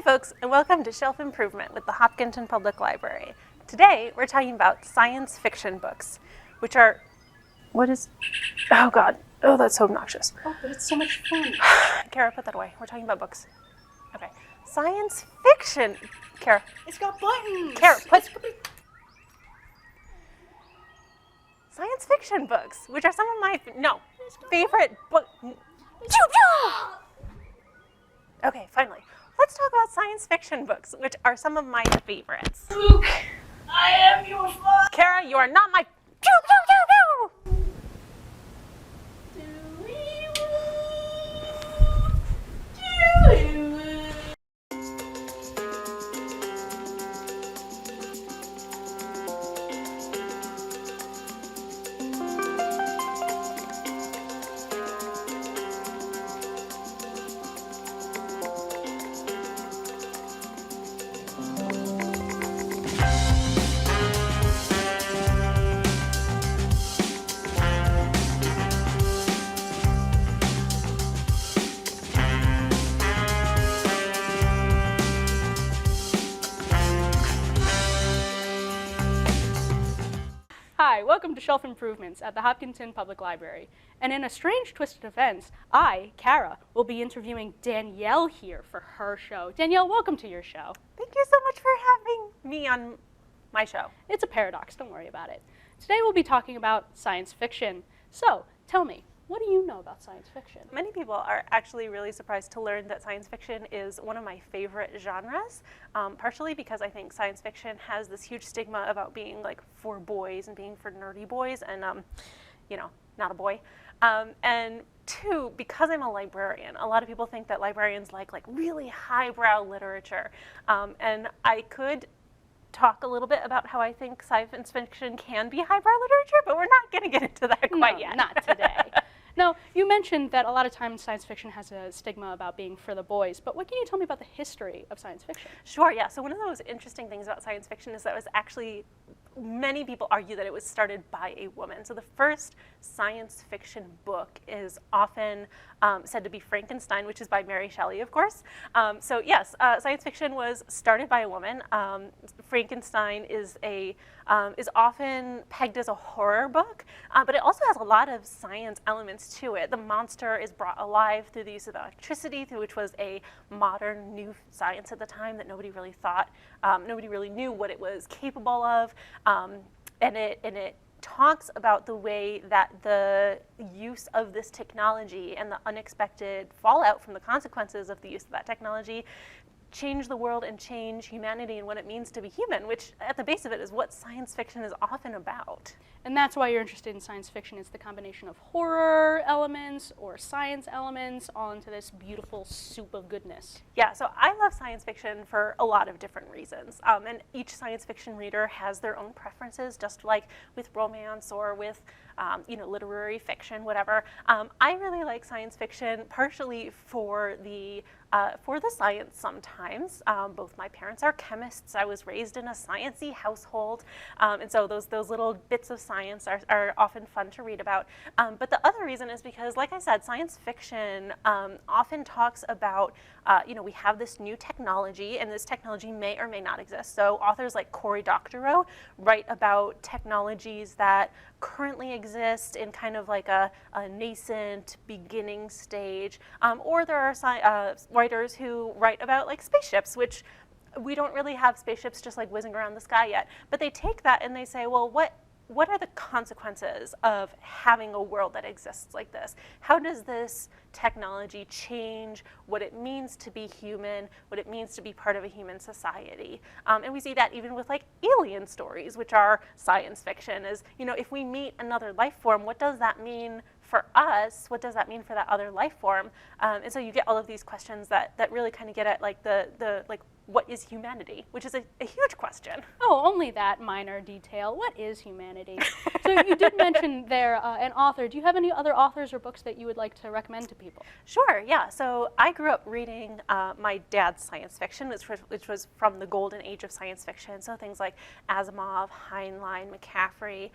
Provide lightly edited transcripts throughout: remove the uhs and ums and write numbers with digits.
folks, and welcome to Shelf Improvement with the Hopkinton Public Library. Today, we're talking about science fiction books, which are... Oh God. Oh, that's so obnoxious. Oh, but it's so much fun. Kara, put that away. We're talking about books. Okay. Science fiction. Kara. It's got buttons. Kara, put... Science fiction books, which are some of my... favorite book... Okay, finally. Let's talk about science fiction books, which are some of my favorites. Luke, I am your father. Kara, you are not my... Hi, welcome to Shelf Improvements at the Hopkinton Public Library. And in a strange twist of events, I, Kara, will be interviewing Danielle here for her show. Danielle, welcome to your show. Thank you so much for having me on my show. It's a paradox, don't worry about it. Today we'll be talking about science fiction. So, tell me, what do you know about science fiction? Many people are actually really surprised to learn that science fiction is one of my favorite genres, partially because I think science fiction has this huge stigma about being like for boys and being for nerdy boys and, you know, not a boy. And two, because I'm a librarian, a lot of people think that librarians like really highbrow literature. And I could talk a little bit about how I think science fiction can be highbrow literature, but we're not going to get into that quite yet. Not today. Now, you mentioned that a lot of times science fiction has a stigma about being for the boys, but what can you tell me about the history of science fiction? Sure, yeah. So one of those interesting things about science fiction is that it was actually, many people argue that it was started by a woman. So the first science fiction book is often said to be Frankenstein, which is by Mary Shelley, of course. So yes, science fiction was started by a woman. Frankenstein is often pegged as a horror book, but it also has a lot of science elements to it. The monster is brought alive through the use of electricity, which was a modern new science at the time that nobody really thought, nobody really knew what it was capable of, and it talks about the way that the use of this technology and the unexpected fallout from the consequences of the use of that technology change the world and change humanity and what it means to be human, which at the base of it is what science fiction is often about. And that's why you're interested in science fiction. It's the combination of horror elements or science elements onto this beautiful soup of goodness. Yeah, so I love science fiction for a lot of different reasons. And each science fiction reader has their own preferences, just like with romance or with literary fiction, whatever. I really like science fiction partially for the science sometimes. Both my parents are chemists. I was raised in a sciencey household. And so those little bits of science are often fun to read about. But the other reason is because, like I said, science fiction often talks about, we have this new technology, and this technology may or may not exist. So authors like Cory Doctorow write about technologies that currently exist in kind of like a nascent beginning stage. Or there are writers who write about like spaceships, which we don't really have spaceships just like whizzing around the sky yet. But they take that and they say, well, what are the consequences of having a world that exists like this? How does this technology change what it means to be human, what it means to be part of a human society? And we see that even with like alien stories, which are science fiction, is, if we meet another life form, what does that mean for us? What does that mean for that other life form? And so you get all of these questions that really kind of get at like the what is humanity, which is a huge question. Oh, only that minor detail. What is humanity? So you did mention there an author. Do you have any other authors or books that you would like to recommend to people? Sure, yeah. So I grew up reading my dad's science fiction, which was from the golden age of science fiction. So things like Asimov, Heinlein, McCaffrey,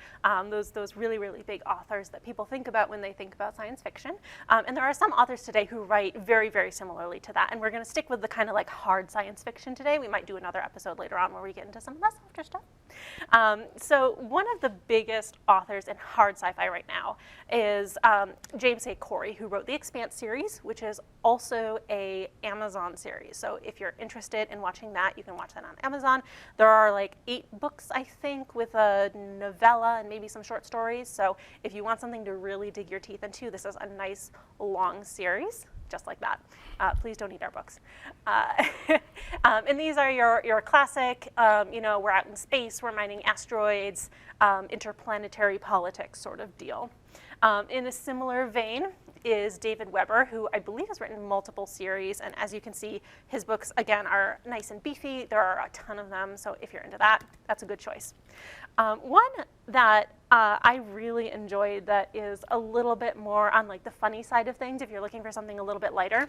those really, really big authors that people think about when they think about science fiction. And there are some authors today who write very, very similarly to that. And we're going to stick with the kind of like hard science fiction today. We might do another episode later on where we get into some of the softer stuff. So one of the biggest authors in hard sci-fi right now is James A. Corey, who wrote the Expanse series, which is also a Amazon series. So if you're interested in watching that, you can watch that on Amazon. There are like 8 books, I think, with a novella and maybe some short stories. So if you want something to really dig your teeth into, this is a nice long series. Just like that. Please don't eat our books. And these are your classic, we're out in space, we're mining asteroids, interplanetary politics sort of deal. In a similar vein is David Weber, who I believe has written multiple series. And as you can see, his books, again, are nice and beefy. There are a ton of them. So if you're into that, that's a good choice. One that I really enjoyed that is a little bit more on like the funny side of things, if you're looking for something a little bit lighter,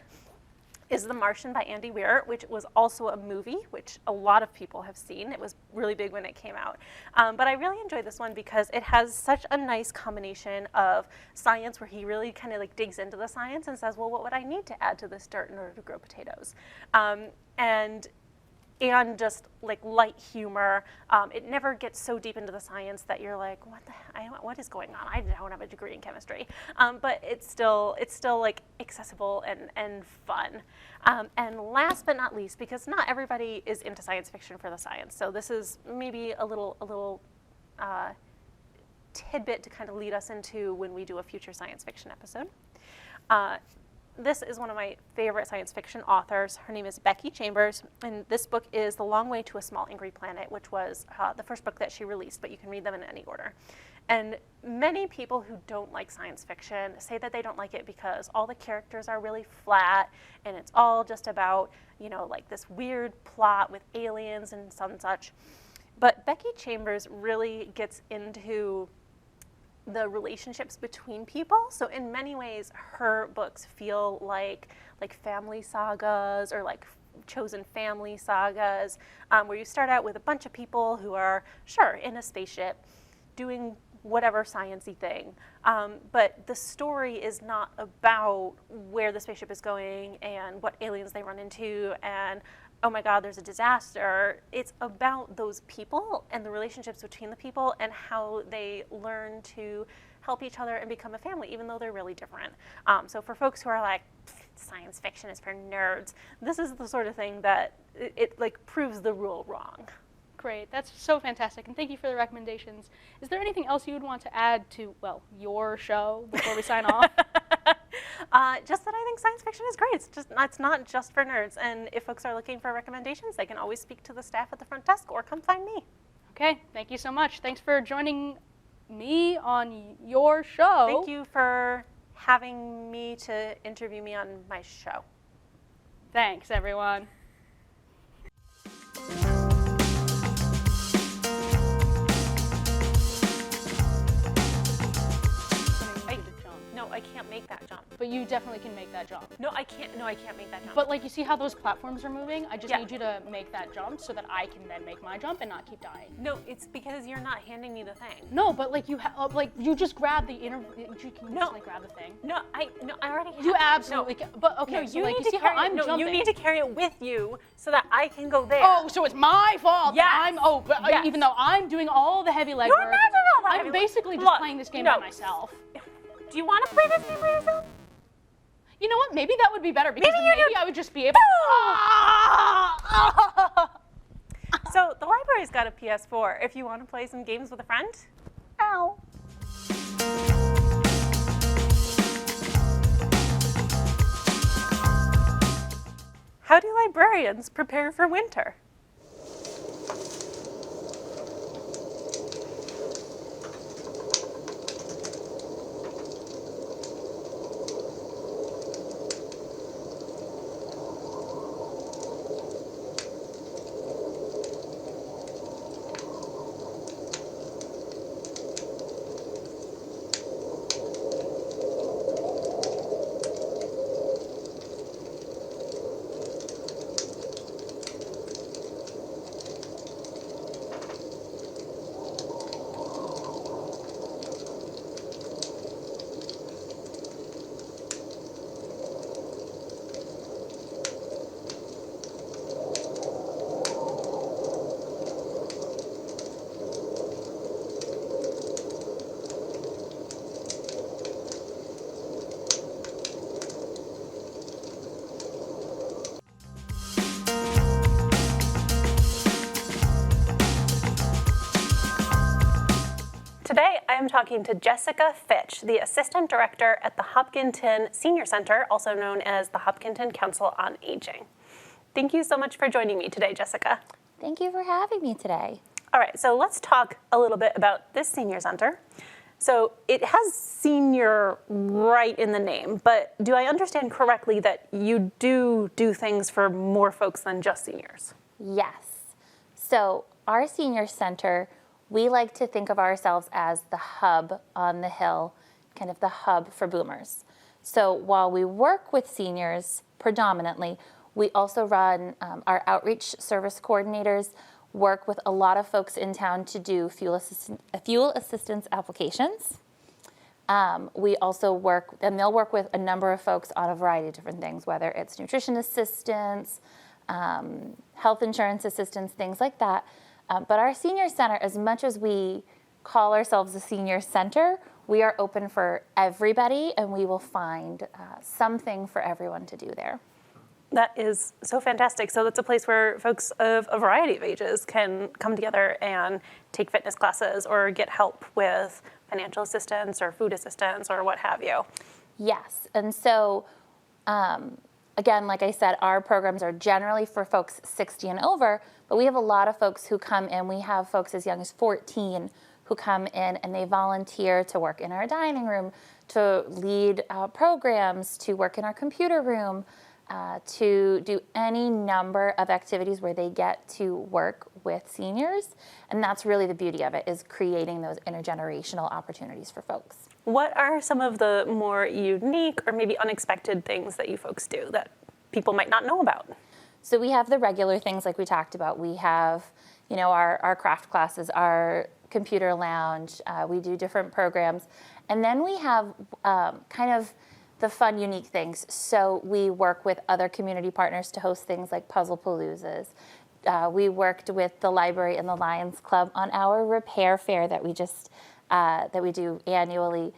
is The Martian by Andy Weir, which was also a movie, which a lot of people have seen. It was really big when it came out. But I really enjoyed this one because it has such a nice combination of science where he really kind of like digs into the science and says, well, what would I need to add to this dirt in order to grow potatoes? And just like light humor. It never gets so deep into the science that you're like, what is going on? I don't have a degree in chemistry. But it's still like accessible and fun. And last but not least, because not everybody is into science fiction for the science, so this is maybe a little tidbit to kind of lead us into when we do a future science fiction episode. This is one of my favorite science fiction authors. Her name is Becky Chambers, and this book is The Long Way to a Small Angry Planet, which was the first book that she released, but you can read them in any order. And many people who don't like science fiction say that they don't like it because all the characters are really flat, and it's all just about, like this weird plot with aliens and some such. But Becky Chambers really gets into the relationships between people. So in many ways, her books feel like family sagas or like chosen family sagas, where you start out with a bunch of people who are, sure, in a spaceship doing whatever science-y thing. But the story is not about where the spaceship is going and what aliens they run into and, oh my God, there's a disaster. It's about those people and the relationships between the people and how they learn to help each other and become a family, even though they're really different. So for folks who are like, science fiction is for nerds, this is the sort of thing that it like proves the rule wrong. Great, that's so fantastic, and thank you for the recommendations. Is there anything else you would want to add to, well, your show before we sign off? Just that I think science fiction is great. It's not just for nerds. And if folks are looking for recommendations, they can always speak to the staff at the front desk or come find me. Okay, thank you so much. Thanks for joining me on your show. Thank you for having me to interview me on my show. Thanks, everyone. I can't make that jump. But you definitely can make that jump. No, I can't make that jump. But like, you see how those platforms are moving? I just need you to make that jump so that I can then make my jump and not keep dying. No, it's because you're not handing me the thing. No, but like you just grab the just like grab the thing. No, I already have. You absolutely can. But okay, no, so you like need you to see how carry I'm it. No, jumping. you need to carry it with you so that I can go there. Oh, so it's my fault. Yes. That Yes. Even though I'm doing all the heavy legwork. You're not doing all the heavy I'm legwork. basically just Look, playing this game by myself. Do you want to play this game by yourself? You know what? Maybe that would be better because maybe I would just be able to. So the library's got a PS4 if you want to play some games with a friend. Ow. How do librarians prepare for winter? I'm talking to Jessica Fitch, the Assistant Director at the Hopkinton Senior Center, also known as the Hopkinton Council on Aging. Thank you so much for joining me today, Jessica. Thank you for having me today. All right, so let's talk a little bit about this senior center. So it has senior right in the name, but do I understand correctly that you do things for more folks than just seniors? Yes. So our senior center, we like to think of ourselves as the hub on the hill, kind of the hub for boomers. So while we work with seniors predominantly, we also run our outreach service coordinators, work with a lot of folks in town to do fuel assistance applications. We also work, and they'll work with a number of folks on a variety of different things, whether it's nutrition assistance, health insurance assistance, things like that. But our senior center, as much as we call ourselves a senior center, we are open for everybody, and we will find something for everyone to do there. That is so fantastic. So that's a place where folks of a variety of ages can come together and take fitness classes or get help with financial assistance or food assistance or what have you. Yes, and so again, like I said, our programs are generally for folks 60 and over, but we have a lot of folks who come in. We have folks as young as 14 who come in and they volunteer to work in our dining room, to lead programs, to work in our computer room, to do any number of activities where they get to work with seniors. And that's really the beauty of it, is creating those intergenerational opportunities for folks. What are some of the more unique or maybe unexpected things that you folks do that people might not know about? So we have the regular things like we talked about. We have, our craft classes, our computer lounge. We do different programs. And then we have kind of the fun, unique things. So we work with other community partners to host things like Puzzle Paloozas. We worked with the library and the Lions Club on our repair fair that we do annually.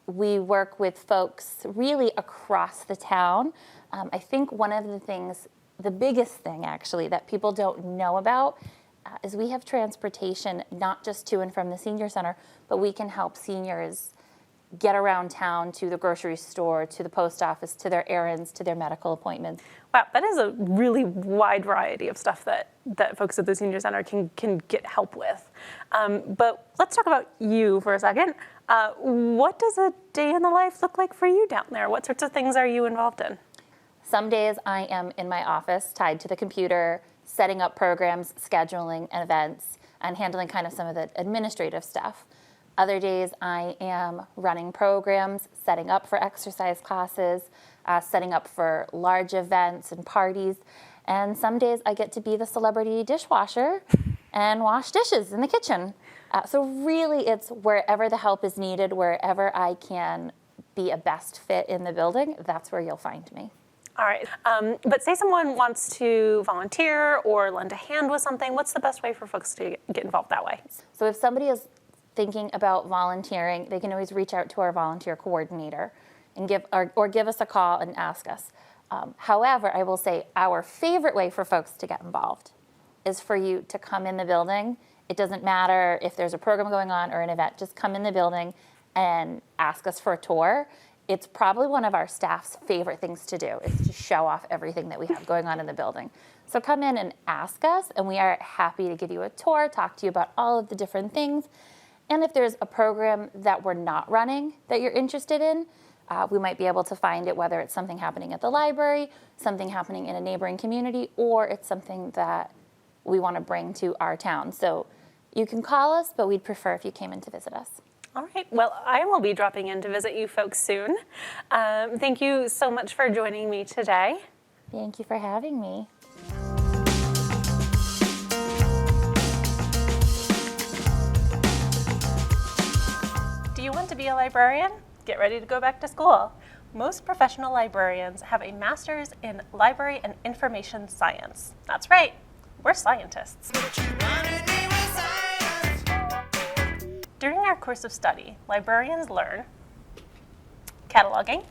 We work with folks really across the town. I think one of the things, the biggest thing actually, that people don't know about is we have transportation not just to and from the senior center, but we can help seniors get around town to the grocery store, to the post office, to their errands, to their medical appointments. Wow, that is a really wide variety of stuff that folks at the senior center can get help with. But let's talk about you for a second. What does a day in the life look like for you down there? What sorts of things are you involved in? Some days I am in my office tied to the computer, setting up programs, scheduling events, and handling kind of some of the administrative stuff. Other days I am running programs, setting up for exercise classes, setting up for large events and parties. And some days I get to be the celebrity dishwasher and wash dishes in the kitchen. So really it's wherever the help is needed, wherever I can be a best fit in the building, that's where you'll find me. All right, but say someone wants to volunteer or lend a hand with something, what's the best way for folks to get involved that way? So if somebody is thinking about volunteering, they can always reach out to our volunteer coordinator and give us a call and ask us. However, I will say our favorite way for folks to get involved is for you to come in the building. It doesn't matter if there's a program going on or an event, just come in the building and ask us for a tour. It's probably one of our staff's favorite things to do, is to show off everything that we have going on in the building. So come in and ask us, and we are happy to give you a tour, talk to you about all of the different things. And if there's a program that we're not running that you're interested in, we might be able to find it, whether it's something happening at the library, something happening in a neighboring community, or it's something that we want to bring to our town. So you can call us, but we'd prefer if you came in to visit us. All right, well, I will be dropping in to visit you folks soon. Thank you so much for joining me today. Thank you for having me. Do you want to be a librarian? Get ready to go back to school. Most professional librarians have a master's in library and information science. That's right, we're scientists. During our course of study, librarians learn cataloging,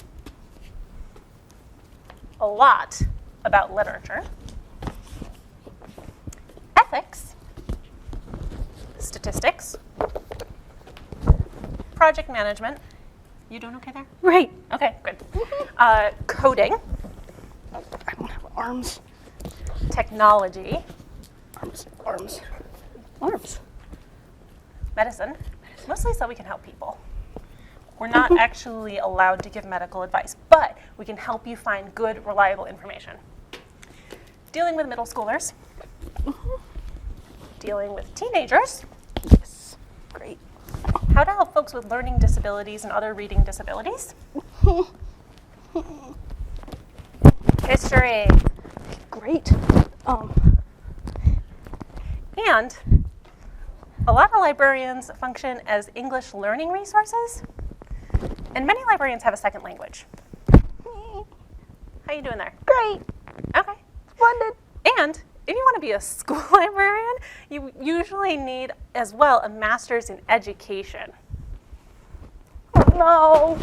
a lot about literature, ethics, statistics, project management. You doing okay there? Great. Okay, good. Coding, I don't have arms. technology, Arms. medicine, mostly so we can help people. We're not actually allowed to give medical advice, but we can help you find good, reliable information. Dealing with middle schoolers, dealing with teenagers, Yes. Great. how to help folks with learning disabilities and other reading disabilities. History. Great. And a lot of librarians function as English learning resources, and many librarians have a second language. How you doing there? Great. Okay. Splendid. And if you want to be a school librarian, you usually need as well a master's in education. Oh no.